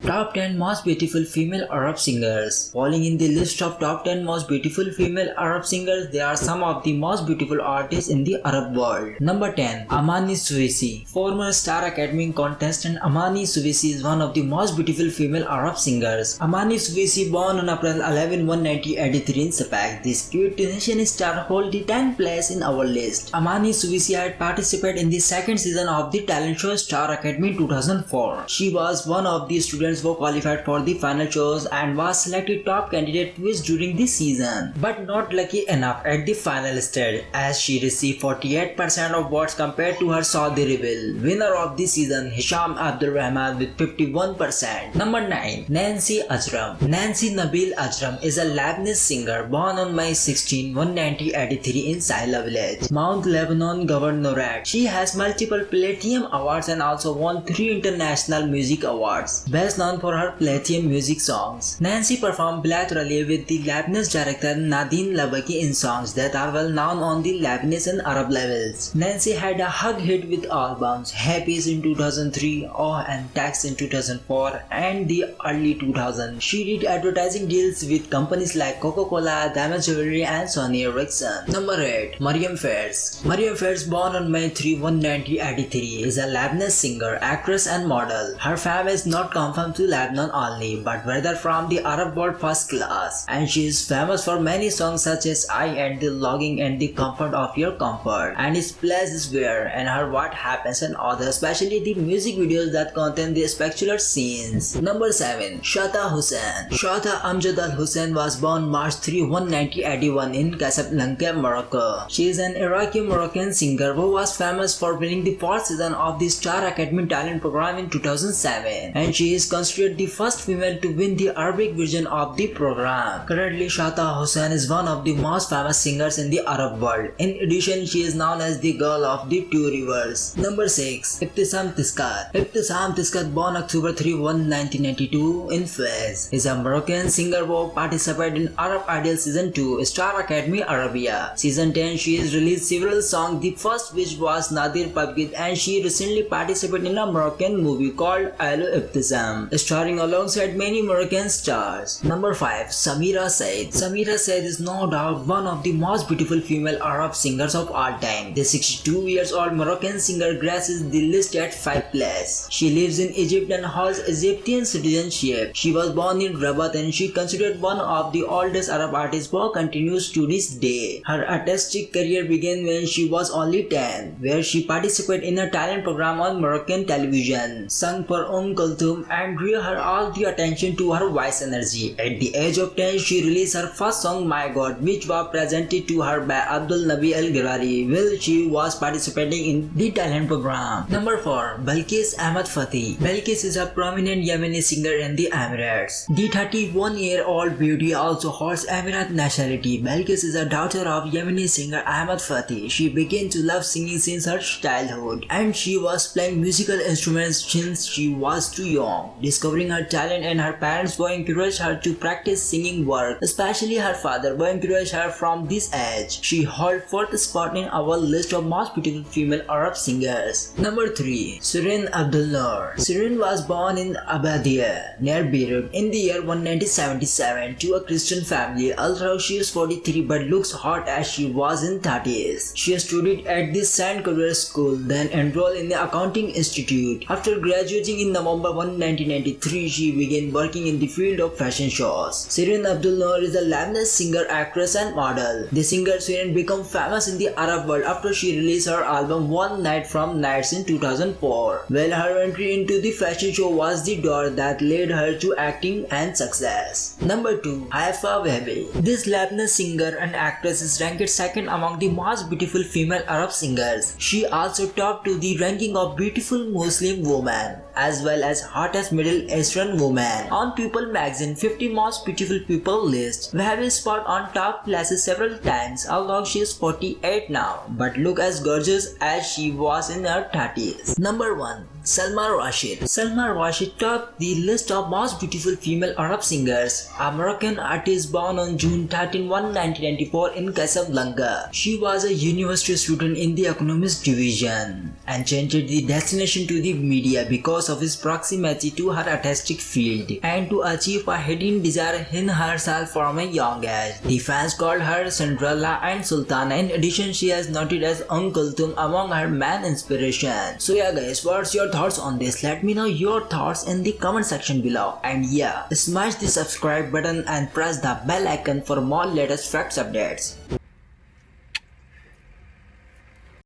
Top 10 most beautiful female Arab singers. Falling in the list of top 10 most beautiful female Arab singers, they are some of the most beautiful artists in the Arab world. Number 10. Amani Suwaisi. Former Star Academy contestant Amani Suwaisi is one of the most beautiful female Arab singers. Amani Suwaisi, born on April 11, 1983 in Sepang, this cute Tunisian star holds the 10th place in our list. Amani Suwaisi had participated in the second season of the talent show Star Academy 2004. She was one of the students who qualified for the final shows and was selected top candidate quiz during the season, but not lucky enough at the final stage as she received 48% of votes compared to her Saudi rival. Winner of the season Hisham Abdul Rahman with 51%. Number 9. Nancy Ajram. Nancy Nabil Ajram is a Lebanese singer born on May 16, 1983 in Saila village, Mount Lebanon Governorate. She has multiple platinum awards and also won 3 international music awards. Best known for her platinum music songs, Nancy performed bilaterally with the Lebanese director Nadine Labaki in songs that are well known on the Lebanese and Arab levels. Nancy had a hug hit with albums Happy's in 2003, Oh and Tax in 2004 and the early 2000s. She did advertising deals with companies like Coca-Cola, Diamond Jewelry and Sony Ericsson. Number 8. Mariam Fares. Mariam Fares, born on May 3, 1983, is a Lebanese singer, actress and model. Her fame is not confined to Lebanon only, but rather from the Arab world first class, and she is famous for many songs such as I and the Logging and the Comfort of Your Comfort and His Place is Where and Her What Happens and others, especially the music videos that contain the spectacular scenes. Number 7. Shata Hussein. Shata Amjad Al Hussein was born March 3, 1981 in Casablanca, Morocco. She is an Iraqi-Moroccan singer who was famous for winning the 4th season of the Star Academy talent program in 2007, and she is considered the first female to win the Arabic version of the program. Currently, Shata Hussein is one of the most famous singers in the Arab world. In addition, she is known as the girl of the two rivers. Number 6. Ibtisam Tiskat. Ibtisam Tiskat, born October 3, 1992 in Fez, is a Moroccan singer who participated in Arab Idol Season 2, Star Academy Arabia. Season 10, she has released several songs, the first which was Nadir Pabgid, and she recently participated in a Moroccan movie called Alo Ibtisam, starring alongside many Moroccan stars. Number 5. Samira Said. Samira Said is no doubt one of the most beautiful female Arab singers of all time. The 62 years old Moroccan singer graces the list at 5th place. She lives in Egypt and holds Egyptian citizenship. She was born in Rabat and she considered one of the oldest Arab artists who continues to this day. Her artistic career began when she was only 10, where she participated in a talent program on Moroccan television, sung for Kulthum, and drew her all the attention to her voice energy. At the age of 10, she released her first song My God, which was presented to her by Abdul Nabi Al Girari while she was participating in the talent program. Number 4. Balkis Ahmed Fatih. Balkis is a prominent Yemeni singer in the Emirates. The 31-year-old beauty also holds Emirate nationality. Balkis is a daughter of Yemeni singer Ahmed Fatih. She began to love singing since her childhood, and she was playing musical instruments since she was too young. Discovering her talent, and her parents were encouraged her to practice singing work, especially her father who encouraged her from this age. She held 4th spot in our list of most beautiful female Arab singers. Number 3. Shirin Abdul Noor. Shirin was born in Abadia, near Beirut, in the year 1977 to a Christian family. Although she is 43 but looks hot as she was in 30s. She studied at the Saint Career School, then enrolled in the Accounting Institute. After graduating in November 1993, she began working in the field of fashion shows. Shirin Abdul Noor is a Lebanese singer, actress and model. The singer Shirin became famous in the Arab world after she released her album One Night from Nights in 2004. Well, her entry into the fashion show was the door that led her to acting and success. Number 2. Haifa Wahbi. This Lebanese singer and actress is ranked second among the most beautiful female Arab singers. She also topped to the ranking of beautiful Muslim women as well as hottest Middle Eastern woman on People magazine 50 most beautiful people list. Wahbi spot on top places several times, although she is 48 now, but look as gorgeous as she was in her 30s. Number 1. Salma Rashid. Salma Rashid topped the list of most beautiful female Arab singers. A Moroccan artist born on June 13, 1994 in Casablanca. She was a university student in the economics division and changed the destination to the media because of his proximity to her artistic field and to achieve a hidden desire in herself from a young age. The fans called her Cinderella and Sultana. In addition, she is noted as Kulthum among her main inspirations. So yeah guys, what's your thoughts on this? Let me know your thoughts in the comment section below. And yeah, smash the subscribe button and press the bell icon for more latest facts updates.